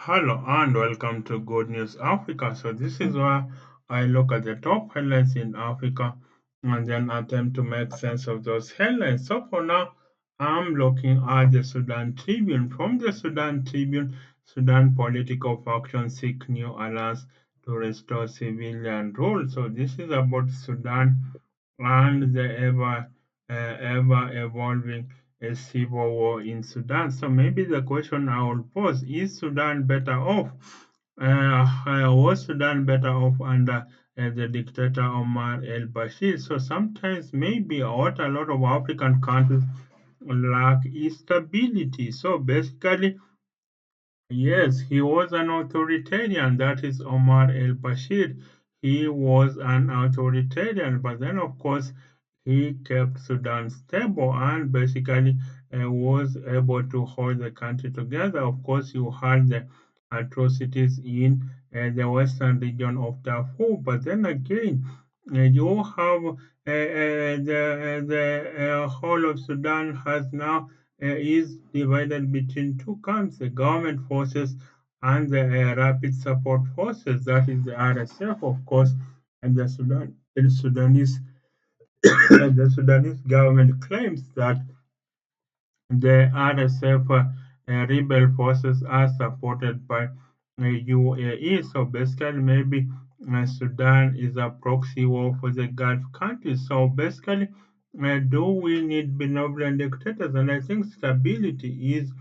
Hello and welcome to Good News Africa. So this is where I look at the top headlines in Africa and then attempt to make sense of those headlines. So for now, I'm looking at the Sudan Tribune. From the Sudan Tribune, Sudan political factions seek new allies to restore civilian rule. So this is about Sudan and the ever evolving civil war in Sudan. So maybe the question I will pose is Sudan better off? Was Sudan better off under the dictator Omar el Bashir? So sometimes maybe what a lot of African countries lack is stability. So basically, yes, he was an authoritarian. That is Omar el-Bashir. He was an authoritarian, but then, of course, he kept Sudan stable and basically was able to hold the country together. Of course, you had the atrocities in the western region of Darfur, but then again, you have the whole of Sudan has now is divided between two camps, the government forces and the rapid support forces, that is the RSF, of course, and the Sudanese government claims that the RSF rebel forces are supported by UAE. So basically, maybe Sudan is a proxy war for the Gulf countries. So basically, do we need benevolent dictators? And I think stability is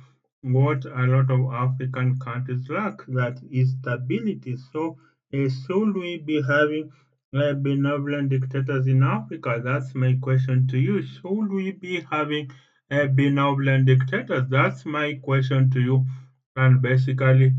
what a lot of African countries lack. That is stability. So should we be having benevolent dictators in Africa? That's my question to you. Should we be having benevolent dictators? That's my question to you. And basically,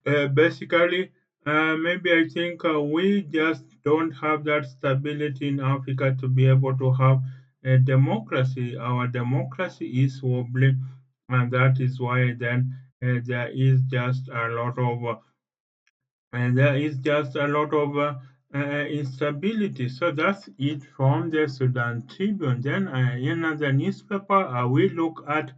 maybe I think we just don't have that stability in Africa to be able to have a democracy. Our democracy is wobbling, and that is why then there is just a lot of instability. So that's it from the Sudan Tribune. Then in another newspaper, we look at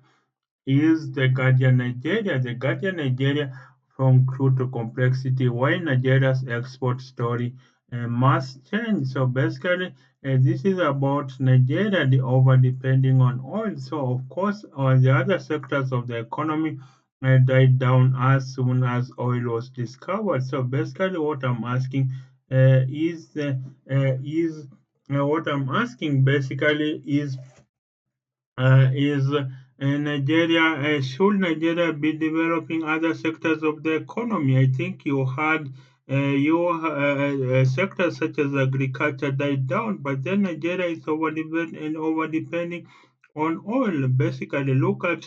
is the Guardian Nigeria. The Guardian Nigeria from crude to complexity. Why Nigeria's export story must change. So basically, this is about Nigeria, the over depending on oil. So of course, on the other sectors of the economy died down as soon as oil was discovered. So basically, what I'm asking is what I'm asking basically is Nigeria, should Nigeria be developing other sectors of the economy? I think you had sectors such as agriculture died down, but then Nigeria is over depending on oil. Basically, look at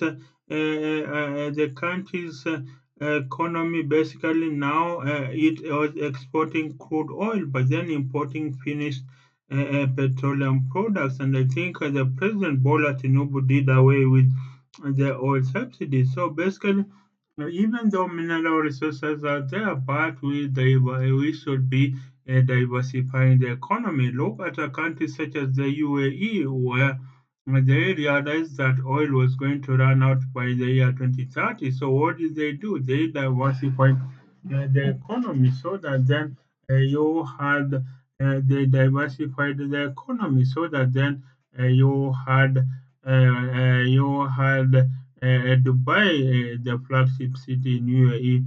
the country's economy. Basically, now it was exporting crude oil, but then importing finished petroleum products. And I think the President Bola Tinubu did away with the oil subsidies. So basically, even though mineral resources are there, but we should be diversifying the economy. Look at a country such as the UAE, where they realized that oil was going to run out by the year 2030. So what did they do? They diversified the economy so that then they diversified the economy so that then you had Dubai, the flagship city in UAE,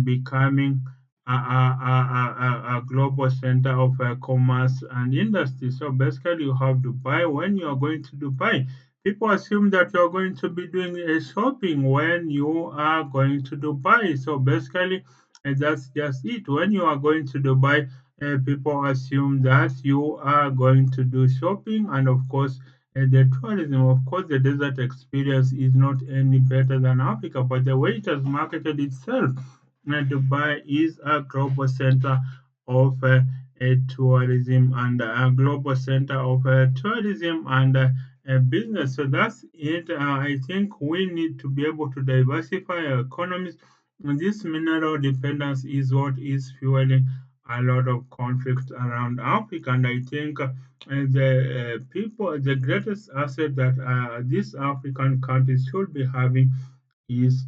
becoming a global center of commerce and industry. So basically, you have Dubai. When you are going to Dubai, people assume that you are going to be doing shopping when you are going to Dubai. So basically, that's just it. When you are going to Dubai, people assume that you are going to do shopping, and of course, the tourism. Of course, the desert experience is not any better than Africa, but the way it has marketed itself, Dubai is a global center of tourism and a global center of tourism and business. So that's it. I think we need to be able to diversify our economies. This mineral dependence is what is fueling a lot of conflict around Africa, and I think the greatest asset that these African countries should be having is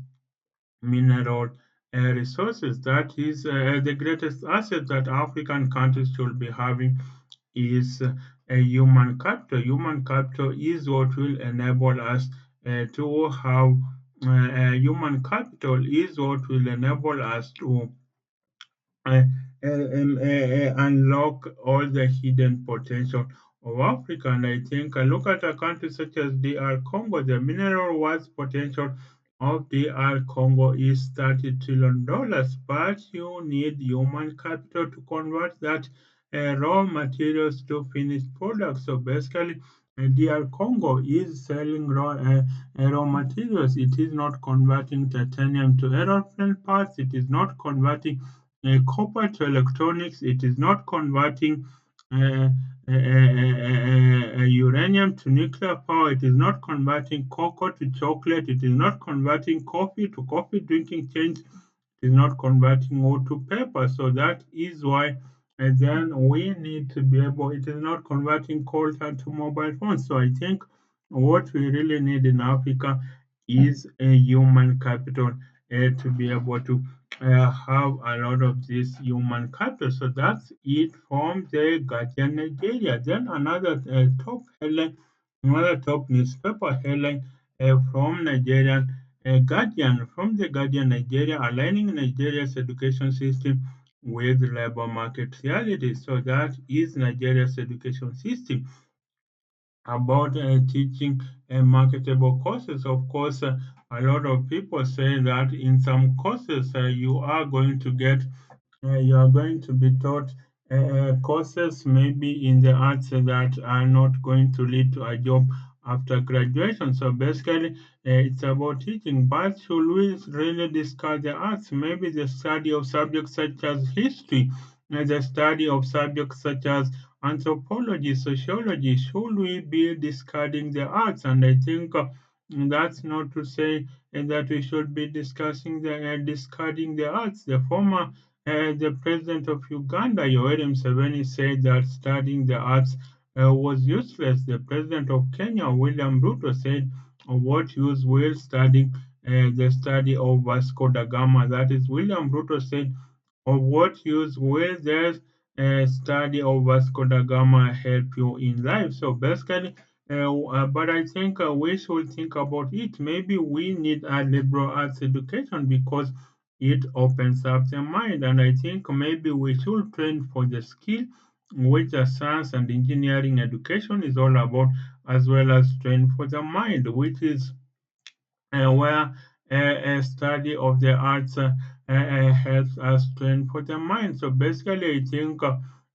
mineral resources. That is the greatest asset that African countries should be having is a human capital. Human capital is what will enable us to have human capital is what will enable us to uh, unlock all the hidden potential of Africa. And I think look at a country such as DR Congo, the mineral wealth potential of DR Congo is $30 trillion, but you need human capital to convert that raw materials to finished products. So basically, DR Congo is selling raw materials. It is not converting titanium to aeroplane parts. It is not converting copper to electronics. It is not converting uh, uranium to nuclear power. It is not converting cocoa to chocolate. It is not converting coffee to coffee drinking change. It is not converting wood to paper. So that is why then we need to be able, it is not converting coal to mobile phones. So I think what we really need in Africa is a human capital to be able to have a lot of this human capital. So that's it from the Guardian Nigeria. Then another top newspaper headline from Nigerian Guardian, from the Guardian Nigeria, aligning Nigeria's education system with labor market realities. So that is Nigeria's education system about teaching marketable courses. Of course, a lot of people say that in some courses you are going to be taught courses maybe in the arts that are not going to lead to a job after graduation. So basically, it's about teaching. But should we really discard the arts? Maybe the study of subjects such as history, the study of subjects such as anthropology, sociology. Should we be discarding the arts? And I think that's not to say that we should be discarding the arts. The president of Uganda, Yoweri Museveni, said that studying the arts was useless. The president of Kenya, William Ruto, said, "What use will studying the study of Vasco da Gama?" That is, William Ruto said, "Of what use will the study of Vasco da Gama help you in life?" So basically, but I think we should think about it. Maybe we need a liberal arts education because it opens up the mind. And I think maybe we should train for the skill which the science and engineering education is all about, as well as train for the mind, which is where a study of the arts helps us train for the mind. So basically, I think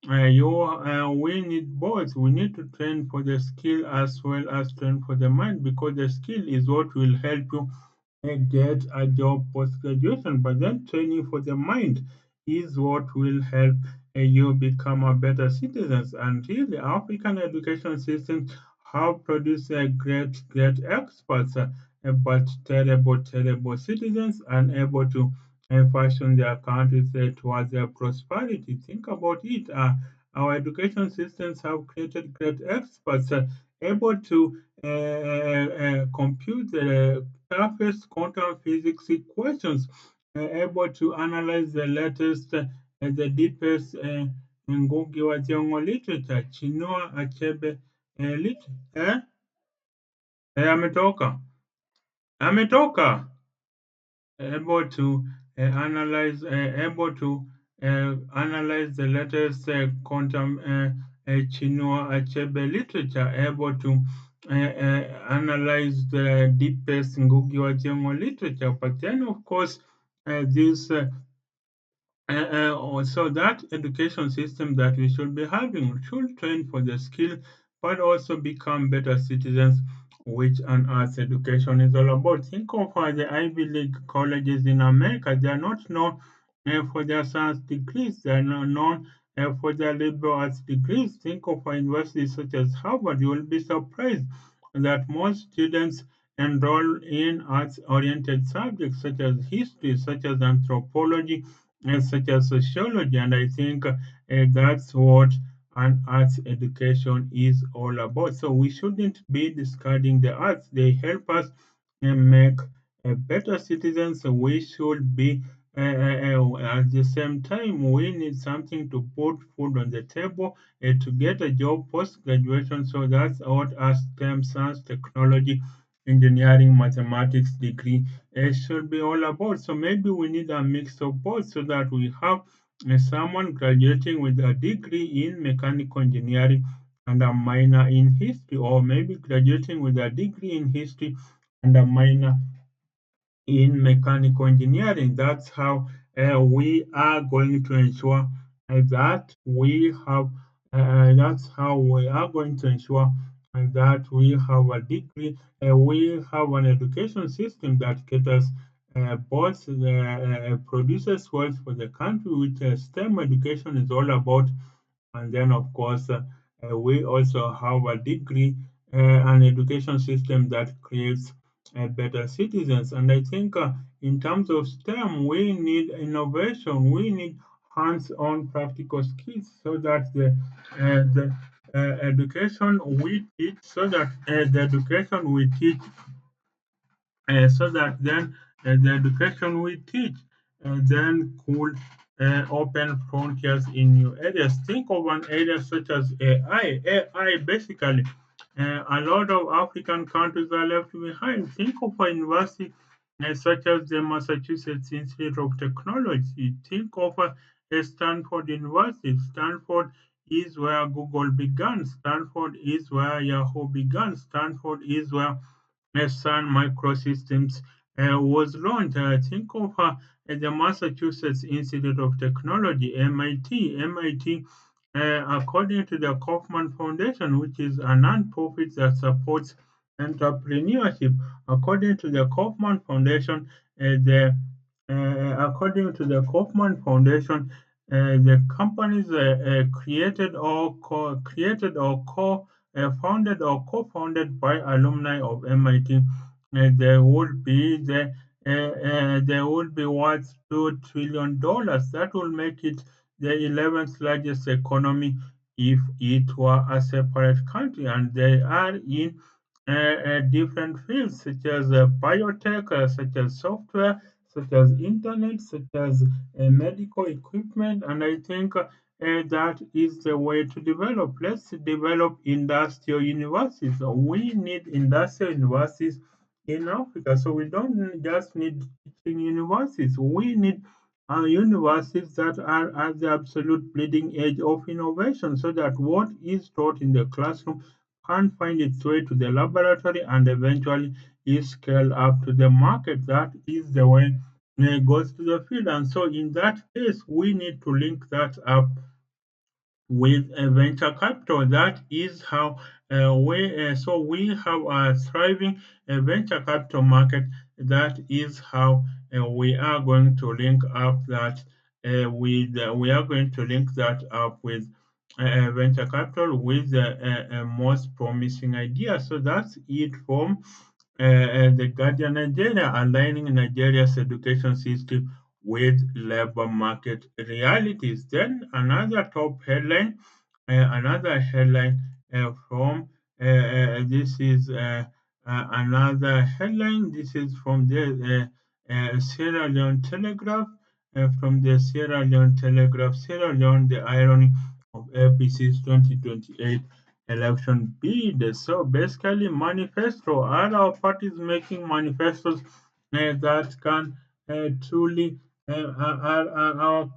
we need both. We need to train for the skill as well as train for the mind, because the skill is what will help you get a job post graduation. But then training for the mind is what will help you become a better citizen. And really, African education systems have produced great experts, but terrible citizens, unable to fashion their countries towards their prosperity. Think about it. Our education systems have created great experts able to compute the toughest quantum physics equations, able to analyze the latest, the deepest Ngugi wa Thiong'o literature, Chinua Achebe ametoka able to analyze the latest quantum Chinua Achebe literature, able to analyze the deepest Ngugi wa Thiong'o literature. But then, of course, this so that education system that we should be having should train for the skill, but also become better citizens, which an arts education is all about. Think of the Ivy League colleges in America. They are not known for their science degrees. They are not known for their liberal arts degrees. Think of universities such as Harvard. You will be surprised that most students enroll in arts-oriented subjects such as history, such as anthropology, such as sociology. And I think that's what an arts education is all about. So we shouldn't be discarding the arts. They help us make better citizens. So we should be at the same time, we need something to put food on the table to get a job post graduation. So that's what our STEM, science, technology, engineering, mathematics degree should be all about. So maybe we need a mix of both so that we have someone graduating with a degree in mechanical engineering and a minor in history, or maybe graduating with a degree in history and a minor in mechanical engineering. That's how we are going to ensure that we have. That's how we are going to ensure that we have a degree. We have an education system that caters both produces wealth for the country, which STEM education is all about, and then, of course, we also have a degree, an education system that creates better citizens. And I think in terms of STEM, we need innovation, we need hands-on practical skills so that the education we teach, so that the education we teach so that then the education we teach then could open frontiers in new areas. Think of an area such as AI. AI basically, a lot of African countries are left behind. Think of a university such as the Massachusetts Institute of Technology. Think of a Stanford University. Stanford is where Google began. Stanford is where Yahoo began. Stanford is where Sun Microsystems was launched. Think of the Massachusetts Institute of Technology, MIT. MIT, according to the Kaufman Foundation, which is a non-profit that supports entrepreneurship. According to the Kaufman Foundation, the according to the Kaufman Foundation, the companies created or founded or co-founded by alumni of MIT, they would be worth $2 trillion. That will make it the 11th largest economy if it were a separate country, and they are in different fields such as biotech, such as software, such as internet, such as medical equipment, and I think that is the way to develop. Let's develop industrial universities. So we need industrial universities in Africa. So we don't just need teaching universities. We need universities that are at the absolute bleeding edge of innovation so that what is taught in the classroom can find its way to the laboratory and eventually is scaled up to the market. That is the way it goes to the field. And so in that case, we need to link that up with venture capital. That is how we have a thriving venture capital market. That is how we are going to link up that with we are going to link that up with venture capital with the most promising idea. So that's it from the Guardian Nigeria, aligning Nigeria's education system with labor market realities. Then another headline from this is another headline. This is from the Sierra Leone Telegraph. From the Sierra Leone Telegraph, Sierra Leone, the irony of APC's 2028 election bid. So basically, manifesto. Are our parties making manifestos that can truly are our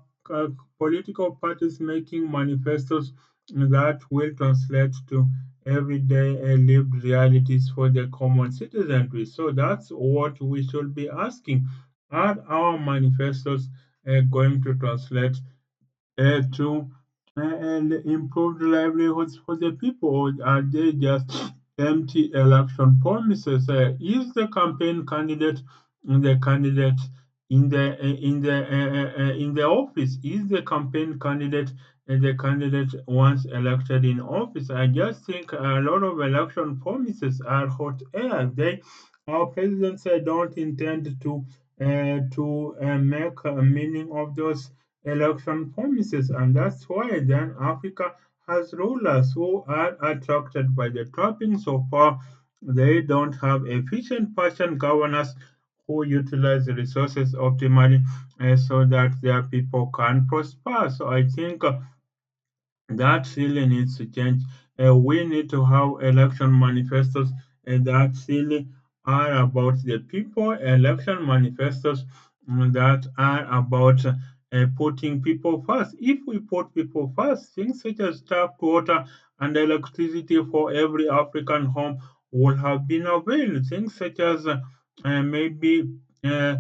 political parties making manifestos that will translate to everyday lived realities for the common citizenry? So that's what we should be asking. Are our manifestos going to translate to improve the livelihoods for the people, or are they just empty election promises? Is the campaign candidate the candidate in the office? Is the campaign candidate the candidate once elected in office? I just think a lot of election promises are hot air. Our presidents don't intend to make a meaning of those election promises, and that's why then Africa has rulers who are attracted by the trappings of power. They don't have efficient Persian governors who utilize the resources optimally so that their people can prosper. So I think that really needs to change. We need to have election manifestos that really are about the people, election manifestos that are about putting people first. If we put people first, things such as tap water and electricity for every African home would have been available. Things such as maybe uh,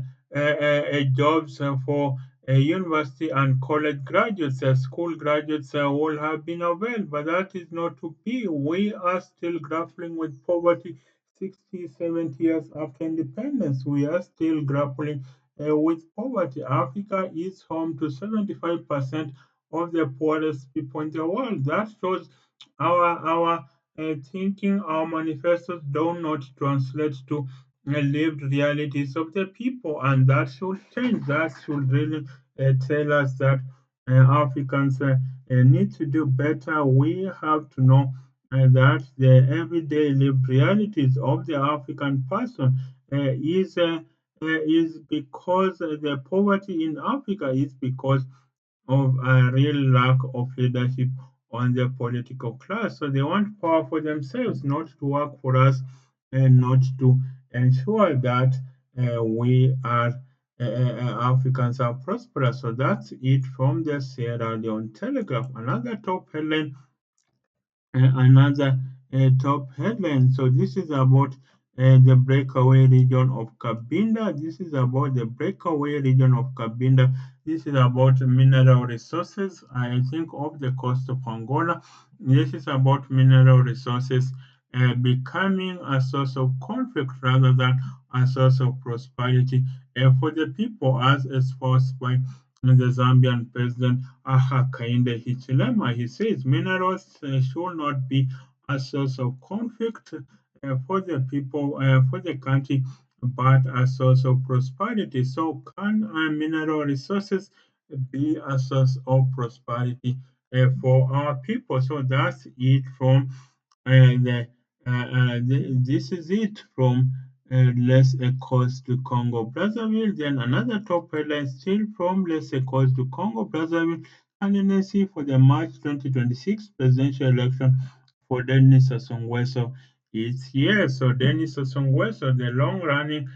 jobs for university and college graduates, school graduates will have been availed, but that is not to be. We are still grappling with poverty 60, 70 years after independence. We are still grappling with poverty. Africa is home to 75% of the poorest people in the world. That shows our thinking, our manifestos do not translate to lived realities of the people, and that should change. That should really tell us that Africans need to do better. We have to know that the everyday lived realities of the African person is because the poverty in Africa is because of a real lack of leadership on the political class. So they want power for themselves, not to work for us and not to ensure that we are Africans are prosperous. So that's it from the Sierra Leone Telegraph. Another top headline another top headline. So this is about the breakaway region of Cabinda. This is about the breakaway region of Cabinda. This is about mineral resources, I think, off the coast of Angola. This is about mineral resources becoming a source of conflict rather than a source of prosperity for the people, as espoused by the Zambian president Hakainde Hichilema. He says minerals should not be a source of conflict for the people, for the country, but a source of prosperity. So, can mineral resources be a source of prosperity for our people? So, that's it from this is it from Les Ecos to Congo Brazzaville. Then another top headline still from Les Ecos to Congo Brazzaville candidacy for the March 2026 presidential election for Denis Sassou Nguesso is here. So Denis Sassou Nguesso, the long-running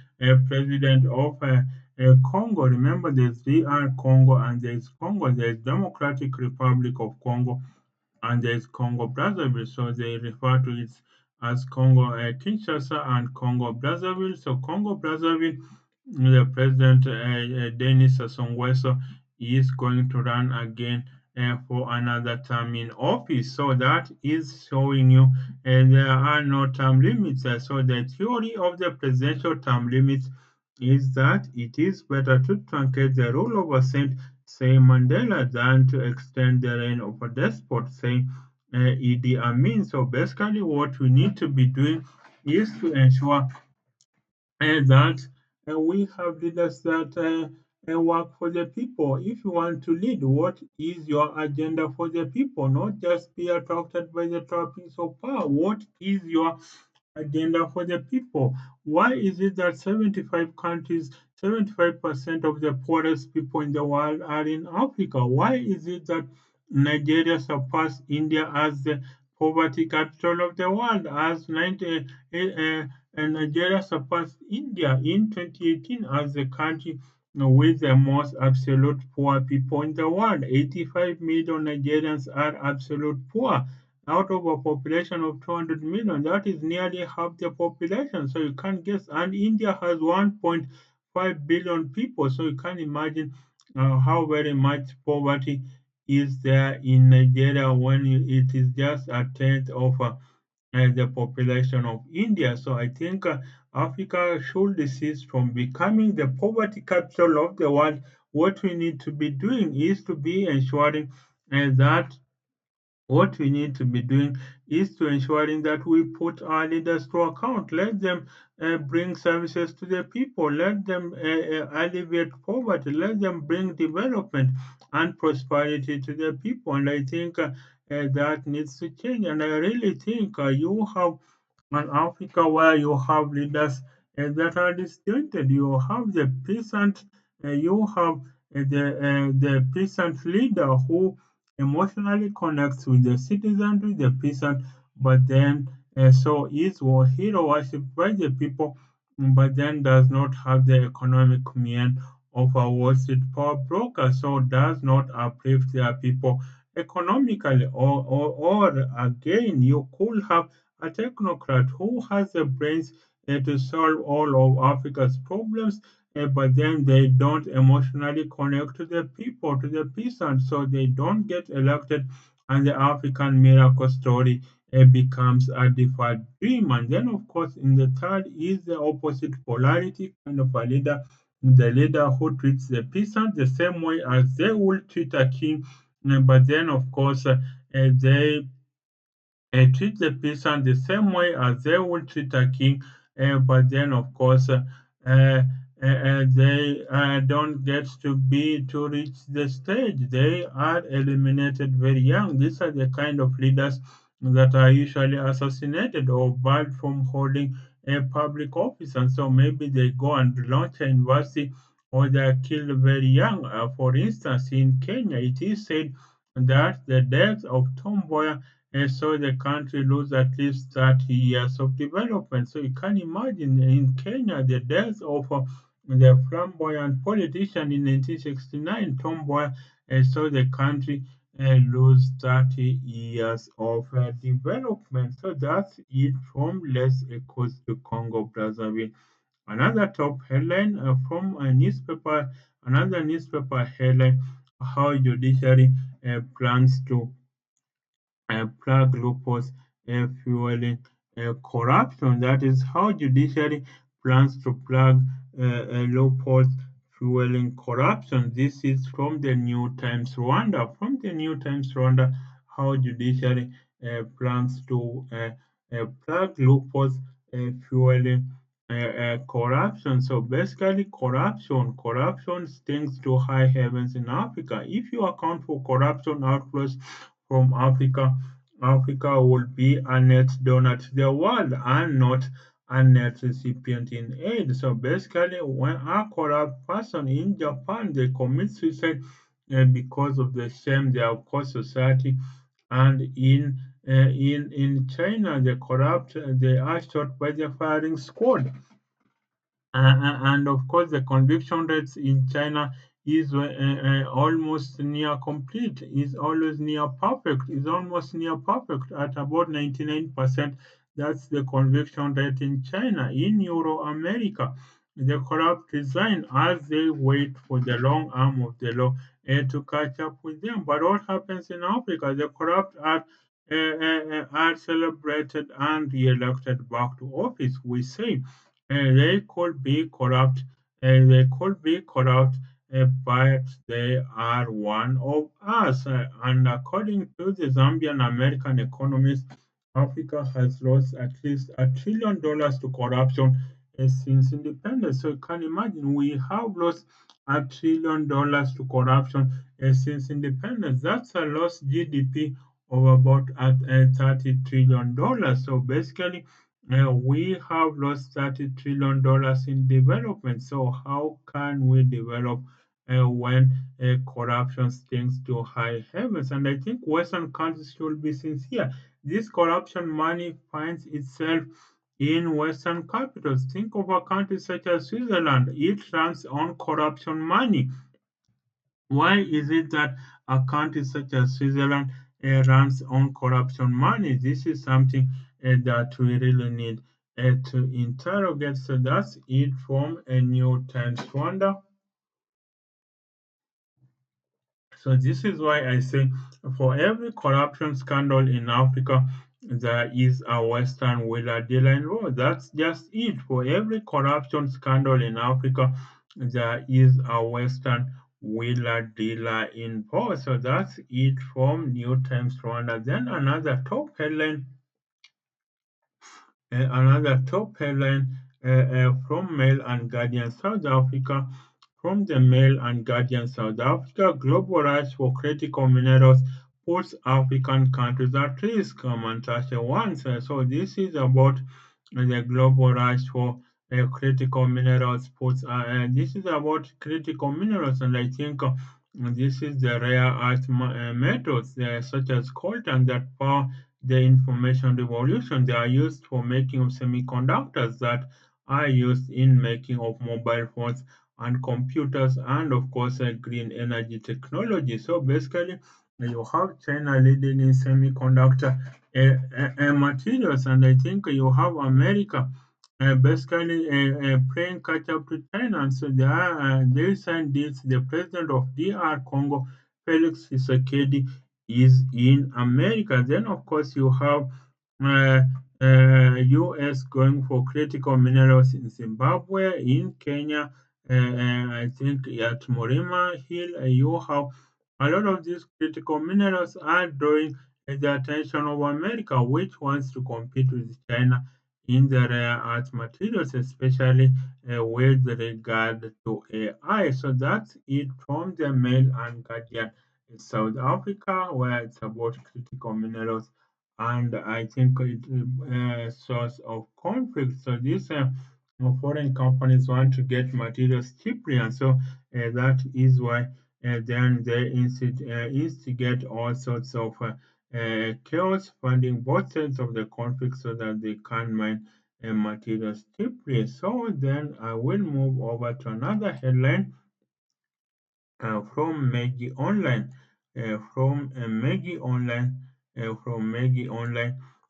president of Congo. Remember, there's DR Congo and there's Congo. There's Democratic Republic of Congo and there's Congo Brazzaville. So they refer to it as Congo Kinshasa and Congo Brazzaville. So Congo Brazzaville, the president Denis Sassou Nguesso is going to run again for another term in office. So that is showing you there are no term limits. So the theory of the presidential term limits is that it is better to truncate the rule of a saint, say Mandela, than to extend the reign of a despot, say Idi Amin. So basically, what we need to be doing is to ensure that we have leaders that work for the people. If you want to lead, what is your agenda for the people? Not just be attracted by the trappings of power. What is your agenda for the people? Why is it that 75 countries, 75% of the poorest people in the world are in Africa? Why is it that Nigeria surpassed India as the poverty capital of the world, as and Nigeria surpassed India in 2018 as the country with the most absolute poor people in the world. 85 million Nigerians are absolute poor out of a population of 200 million. That is nearly half the population. So you can guess. And India has 1.5 billion people. So you can imagine how very much poverty is there in Nigeria when it is just a tenth of the population of India. So I think Africa should desist from becoming the poverty capital of the world. What we need to be doing is to be ensuring that what we need to be doing is to ensuring that we put our leaders to account. Let them bring services to the people. Let them alleviate poverty. Let them bring development and prosperity to the people. And I think that needs to change. And I really think you have an Africa where you have leaders that are disjointed. You have the peasant, you have the peasant leader who emotionally connects with the citizen, with the peasant, but then so is hero worshipped by the people, but then does not have the economic mean of a Wall Street power broker, so does not uplift their people economically. Or again, you could have a technocrat who has the brains to solve all of Africa's problems, but then they don't emotionally connect to the people, to the peasants, so they don't get elected, and the African miracle story becomes a deferred dream. And then, of course, in the third is the opposite polarity kind of a leader, the leader who treats the peasant the same way as they would treat a king, but then, of course, they treat the peasant the same way as they would treat a king, but then of course they don't get to reach the stage. They are eliminated very young. These are the kind of leaders that are usually assassinated or barred from holding a public office, and so maybe they go and launch a university or they are killed very young. For instance, in Kenya, it is said that the death of Tom Mboya and so the country lose at least 30 years of development. So you can imagine in Kenya the death of the flamboyant politician in 1969, Tom Mboya, and so the country lose 30 years of development. So that's it from Les Ecos to Congo Brazzaville. Another top headline from a newspaper, another newspaper headline: how judiciary plans to plug loopholes fueling corruption. That is how judiciary plans to plug loopholes fueling corruption. This is from the New Times Rwanda. From the New Times Rwanda, how judiciary plans to plug loopholes fueling corruption. So basically, corruption stinks to high heavens in Africa. If you account for corruption outflows from Africa, Africa will be a net donor to the world and not a net recipient in aid. So basically, when a corrupt person in Japan they commit suicide because of the shame they have caused society, and in China, the corrupt they are shot by the firing squad. And of course, the conviction rates in China is almost near complete, is always near perfect, is almost near perfect at about 99%. That's the conviction rate in China. In Euro America, the corrupt resign as they wait for the long arm of the law to catch up with them. But what happens in Africa? The corrupt are celebrated and re-elected back to office. We say they could be corrupt, but they are one of us. And according to the Zambian American economist, Africa has lost at least $1 trillion to corruption since independence. So you can imagine we have lost $1 trillion to corruption since independence. That's a lost GDP of about $30 trillion. So basically, we have lost $30 trillion in development. So how can we develop when corruption stinks to high heavens? And I think Western countries should be sincere. This corruption money finds itself in Western capitals. Think of a country such as Switzerland. It runs on corruption money. Why is it that a country such as Switzerland runs on corruption money? This is something that we really need to interrogate. So that's it from a New Times Rwanda. So this is why I say for every corruption scandal in Africa, there is a Western wheeler dealer involved. That's just it. For every corruption scandal in Africa, there is a Western wheeler dealer involved. So that's it from New Times Rwanda. Then another top headline from Mail and Guardian South Africa. From the Mail and Guardian South Africa, global rush for critical minerals puts African countries at risk, Mantashe once. So this is about the global rush for critical minerals puts. This is about critical minerals, and I think this is the rare earth metals such as coltan that power the information revolution. They are used for making of semiconductors that are used in making of mobile phones and computers, and of course green energy technology. So basically, you have China leading in semiconductor materials, and I think you have America basically playing catch up to China. And so they signed deals. The president of DR Congo, Felix Tshisekedi, is in America. Then, of course, you have uh, US going for critical minerals in Zimbabwe, in Kenya. I think at Morima Hill, you have a lot of these critical minerals are drawing the attention of America, which wants to compete with China in the rare earth materials, especially with regard to AI. So that's it from the Mail and Guardian in South Africa, where it's about critical minerals, and I think it source of conflict. So these foreign companies want to get materials cheaply, and so that is why then they instigate all sorts of chaos, funding both sides of the conflict so that they can mine materials cheaply. So then I will move over to another headline from Maggie Online. From Maggie Online,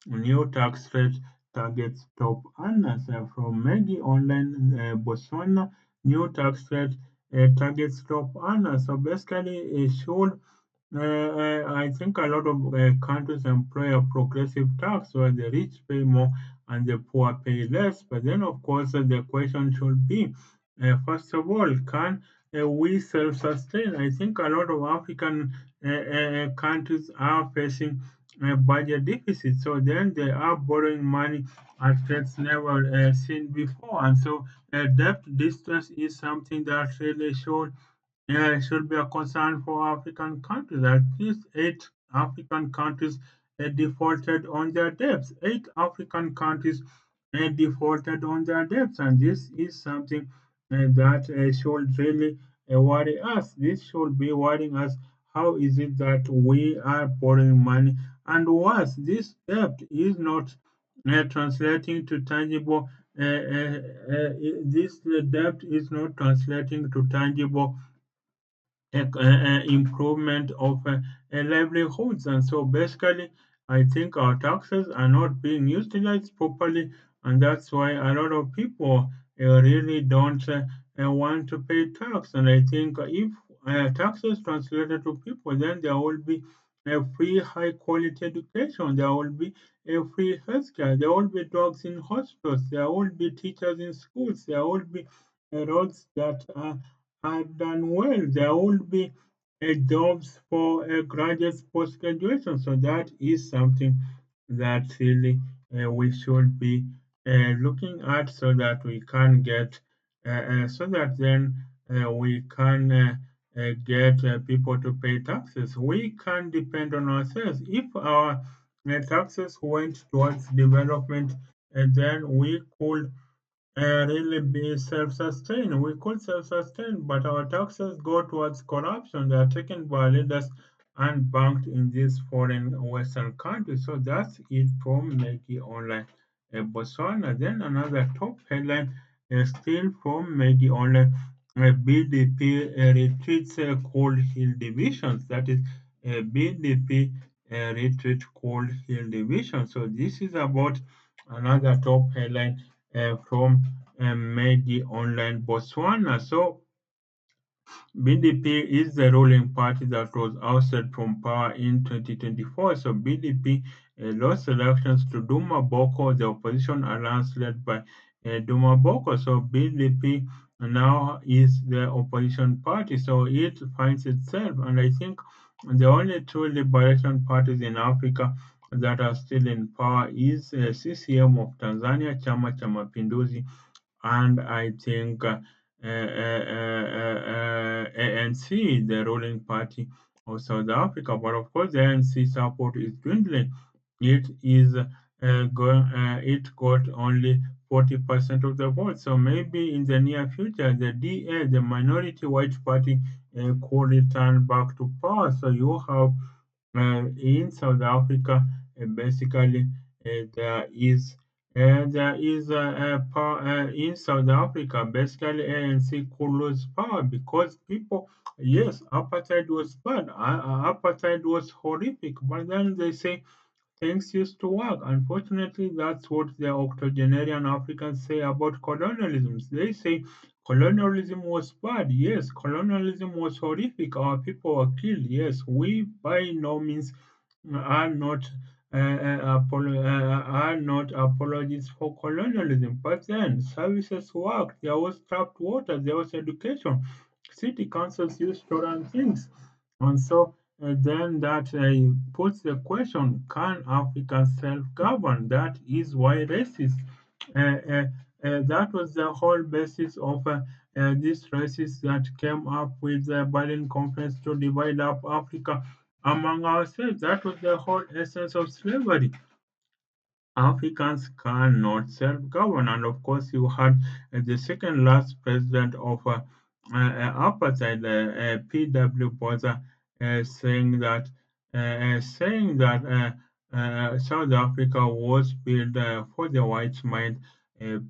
new tax rate targets top earners. From Maggie Online, Botswana, new tax rate targets top earners. So basically, it should I think a lot of countries employ a progressive tax where the rich pay more and the poor pay less. But then, of course, the question should be first of all, can we self sustain? I think a lot of African countries are facing budget deficits. So then they are borrowing money at rates never seen before. And so debt distress is something that really should it should be a concern for African countries. At least 8 African countries defaulted on their debts. 8 African countries defaulted on their debts, and this is something that should really worry us. This should be worrying us. How is it that we are borrowing money? And worse, this debt is not translating to tangible. This debt is not translating to tangible improvement of livelihoods. And so basically, I think our taxes are not being utilized properly, and that's why a lot of people really don't want to pay tax. And I think if taxes translated to people, then there will be a free high quality education, there will be a free healthcare, there will be drugs in hospitals, there will be teachers in schools, there will be roads that are done well, there will be jobs for graduates post graduation. So that is something that really we should be looking at so that we can get, so that then we can get people to pay taxes. We can depend on ourselves. If our taxes went towards development, then we could really be self-sustained. We could self-sustain, but our taxes go towards corruption. They are taken by leaders and banked in these foreign Western countries. So that's it from Maggie Online. Botswana. Then another top headline still from Maggie Online. BDP retreats Cold Hill divisions. That is BDP retreat Cold Hill division. So this is about another top headline from Maggie Online Botswana. So BDP is the ruling party that was ousted from power in 2024. So BDP lost elections to Duma Boko, the opposition alliance led by Duma Boko. So BDP now is the opposition party. So it finds itself, and I think the only two liberation parties in Africa that are still in power is CCM of Tanzania, Chama cha Mapinduzi, and I think ANC, the ruling party of South Africa. But of course, the ANC support is dwindling. It is it got only 40% of the vote. So maybe in the near future, the DA, the minority white party, could return back to power. So you have in South Africa, basically, there is power in South Africa. Basically, ANC could lose power because people, yes, apartheid was bad. Apartheid was horrific, but then they say things used to work. Unfortunately, that's what the octogenarian Africans say about colonialism. They say colonialism was bad. Yes, colonialism was horrific. Our people were killed. Yes, we by no means are not are not apologies for colonialism. But then services worked. There was trapped water. There was education. City councils used to run things. And so then that puts the question, can Africans self-govern? That is why racist. Uh, uh, that was the whole basis of this crisis that came up with the Berlin Conference to divide up Africa among ourselves. That was the whole essence of slavery. Africans cannot self-govern. And of course, you had the second last president of apartheid, P.W. Botha, saying that South Africa was built for the white mind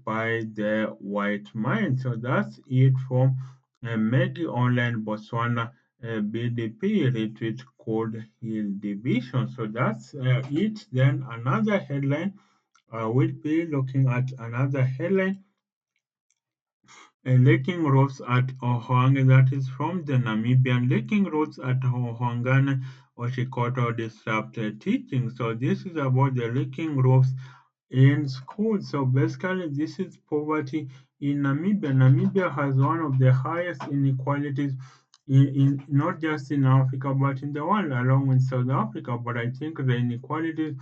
by the white mind. So that's it from Maggie Online Botswana. BDP retreat called Hill Division. So that's it. Then another headline, we'll be looking at another headline, Licking roads at Ohang, that is from the Namibian. Licking roads at Ohangane Oshikoto disrupt teaching. So this is about the licking roads in school. So basically, this is poverty in Namibia. Namibia has one of the highest inequalities in not just in Africa but in the world, along with South Africa. But I think the inequalities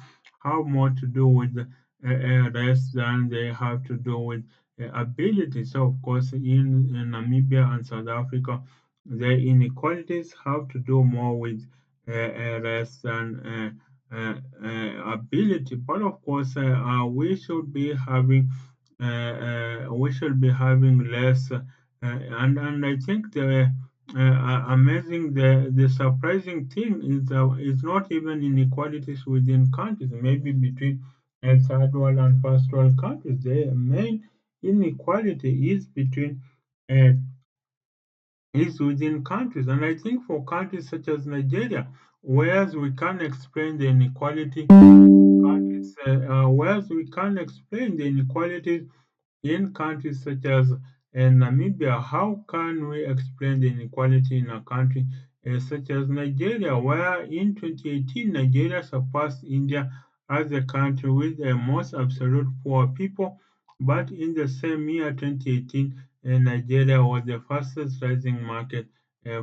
have more to do with race than they have to do with ability. So, of course, in Namibia and South Africa, the inequalities have to do more with race than ability. But of course, we should be having less. And I think the amazing, the surprising thing is not even inequalities within countries. Maybe between third world and first world countries, the main inequality uh, is within countries. And I think for countries such as Nigeria, whereas we can explain the inequality, whereas we can explain the inequalities in countries such as Namibia, how can we explain the inequality in a country such as Nigeria, where in 2018 Nigeria surpassed India as the country with the most absolute poor people, but in the same year 2018, Nigeria was the fastest rising market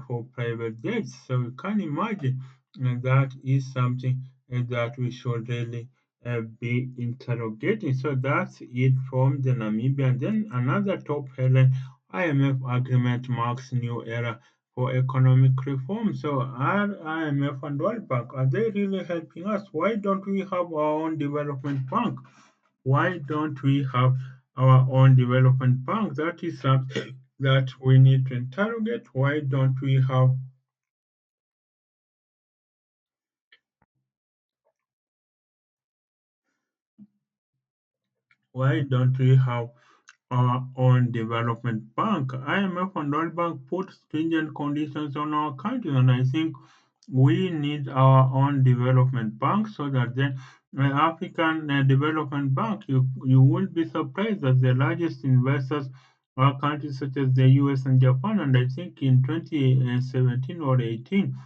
for private jets. So you can imagine that is something that we should really be interrogating. So that's it from the Namibian. Then another top headline, IMF agreement marks new era for economic reform. So are IMF and World Bank, are they really helping us? Why don't we have our own development bank? Why don't we have our own development bank? That is something that we need to interrogate. Why don't we have our own development bank? IMF and World Bank put stringent conditions on our country, and I think we need our own development bank so that then African Development Bank, you will be surprised that the largest investors are countries such as the US and Japan. And I think in 2017 or 18,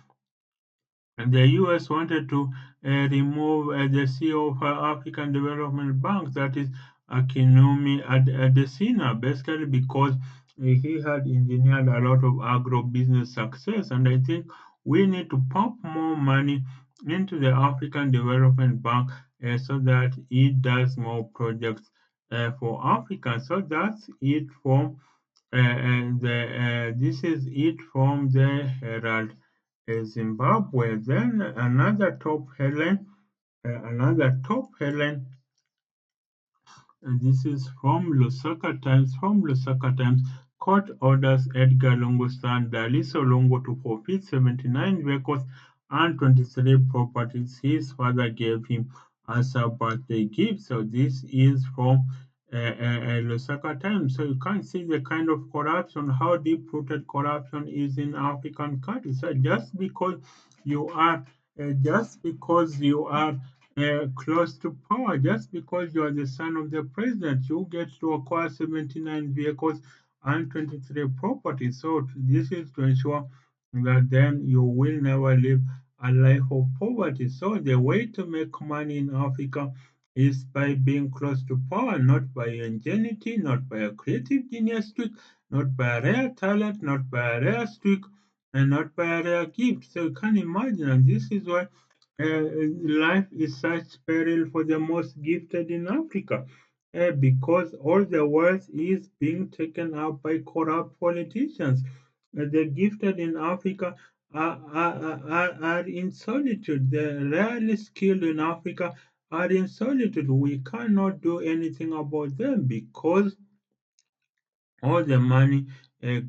and the US wanted to remove the CEO of African Development Bank, that is Akinwumi Adesina, basically because he had engineered a lot of agro-business success. And I think we need to pump more money into the African Development Bank so that it does more projects for Africa. So that's it from this is it from the Herald Zimbabwe. Then another top headline. And this is from Lusaka Times. From Lusaka Times, court orders Edgar Lungu's son Daliso Lungu to forfeit 79 vehicles and 23 properties his father gave him as a birthday gift. So this is from Lusaka Times. So you can see the kind of corruption, how deep-rooted corruption is in African countries. So just because you are close to power, just because you are the son of the president, you get to acquire 79 vehicles and 23 properties. So this is to ensure that then you will never live a life of poverty. So the way to make money in Africa is by being close to power, not by ingenuity, not by a creative genius trick, not by a rare talent, not by a rare streak, and not by a rare gift. So you can imagine, and this is why life is such peril for the most gifted in Africa. Because all the wealth is being taken up by corrupt politicians. The gifted in Africa are in solitude. The rarely skilled in Africa are in solitude. We cannot do anything about them because all the money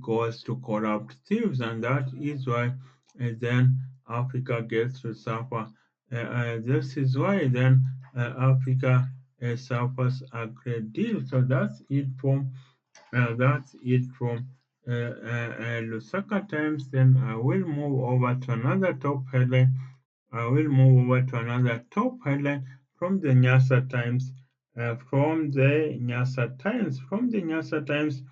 goes to corrupt thieves, and that is why then Africa gets to suffer. This is why then Africa suffers a great deal. So that's it from Lusaka Times. Then I will move over to another top headline. I will move over to another top headline from the Nyasa Times. From the Nyasa Times,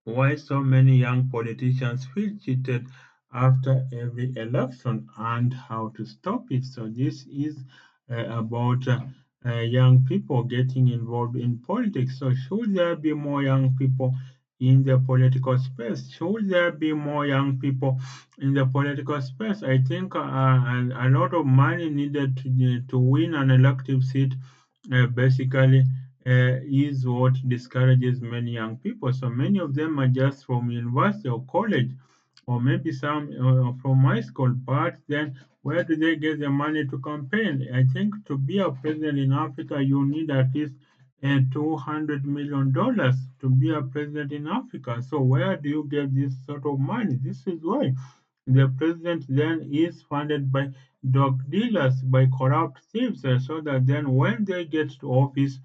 why so many young politicians feel cheated after every election and how to stop it. So this is about young people getting involved in politics. So should there be more young people in the political space? Should there be more young people in the political space? I think a lot of money needed to win an elective seat basically is what discourages many young people. So many of them are just from university or college, or maybe some from high school. But then, where do they get the money to campaign? I think to be a president in Africa, you need at least $200 million to be a president in Africa. So where do you get this sort of money? This is why the president then is funded by drug dealers, by corrupt thieves, so that then when they get to office,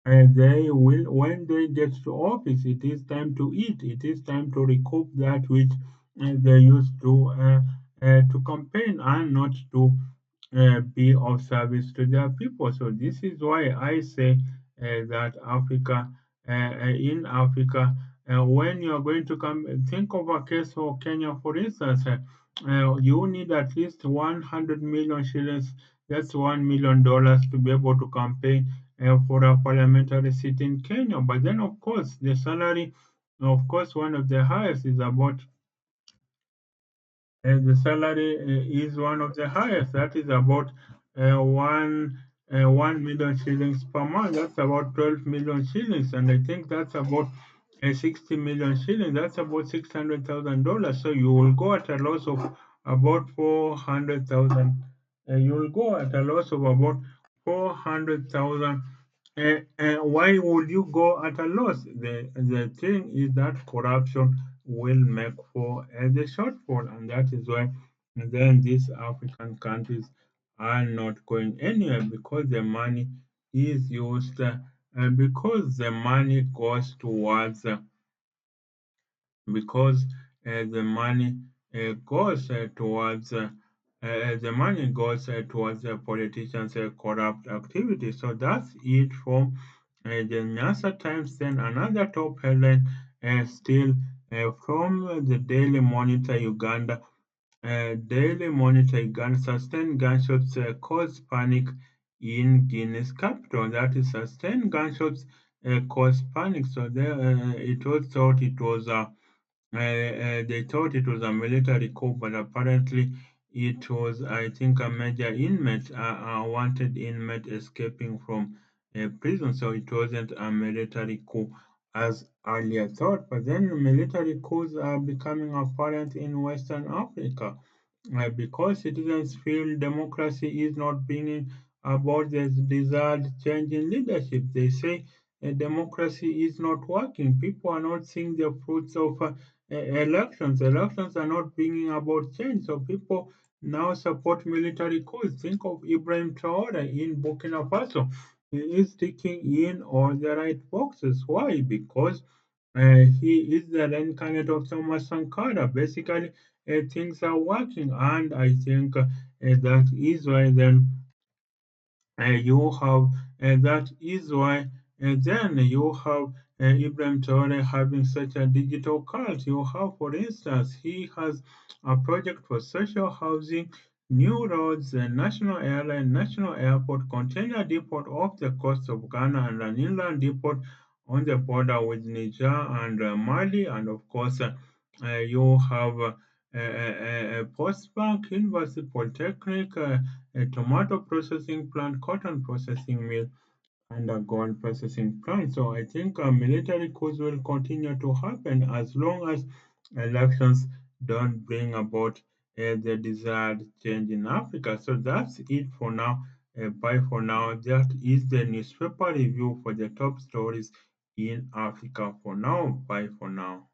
when they get to office, it is time to eat. It is time to recoup that which they used to campaign and not to be of service to their people. So this is why I say that in Africa, when you are going to come, think of a case for Kenya, for instance, you need at least 100 million shillings. That's $1 million to be able to campaign for a parliamentary seat in Kenya. But then, of course, the salary, of course, one of the highest is about the salary is one of the highest. That is about 1 million shillings per month. That's about 12 million shillings, and I think that's about 60 million shillings. That's about $600,000. So you will go at a loss of about 400,000. You will go at a loss of about 400,000. Why would you go at a loss? The thing is that corruption will make for the shortfall, and that is why then these African countries are not going anywhere because the money is used, because the money goes towards because the money goes towards towards the politicians' corrupt activity. So that's it from the NASA Times. Then another top headline, still from the Daily Monitor Uganda. Daily Monitor Uganda, sustained gunshots cause panic in Guinea's capital. That is, sustained gunshots cause panic. So it was thought it was they thought it was a military coup, but apparently it was, I think, a major inmate, a wanted inmate escaping from a prison. So it wasn't a military coup as earlier thought. But then military coups are becoming apparent in Western Africa because citizens feel democracy is not being about the desired change in leadership. They say democracy is not working. People are not seeing the fruits of elections. Elections are not bringing about change. So people now support military coups. Think of Ibrahim Traore in Burkina Faso. He is ticking in all the right boxes. Why? Because he is the incarnate of Thomas Sankara. Basically, things are working, and I think that is why then you have that is why then you have Ibrahim Traore having such a digital cult. You have, for instance, he has a project for social housing, new roads, a national airline, national airport, container depot off the coast of Ghana, and an inland depot on the border with Niger and Mali, and of course, you have Post Bank, University Polytechnic, a tomato processing plant, cotton processing mill, and a gold processing plant. So I think military coups will continue to happen as long as elections don't bring about the desired change in Africa. So that's it for now. Bye for now. That is the newspaper review for the top stories in Africa for now. Bye for now.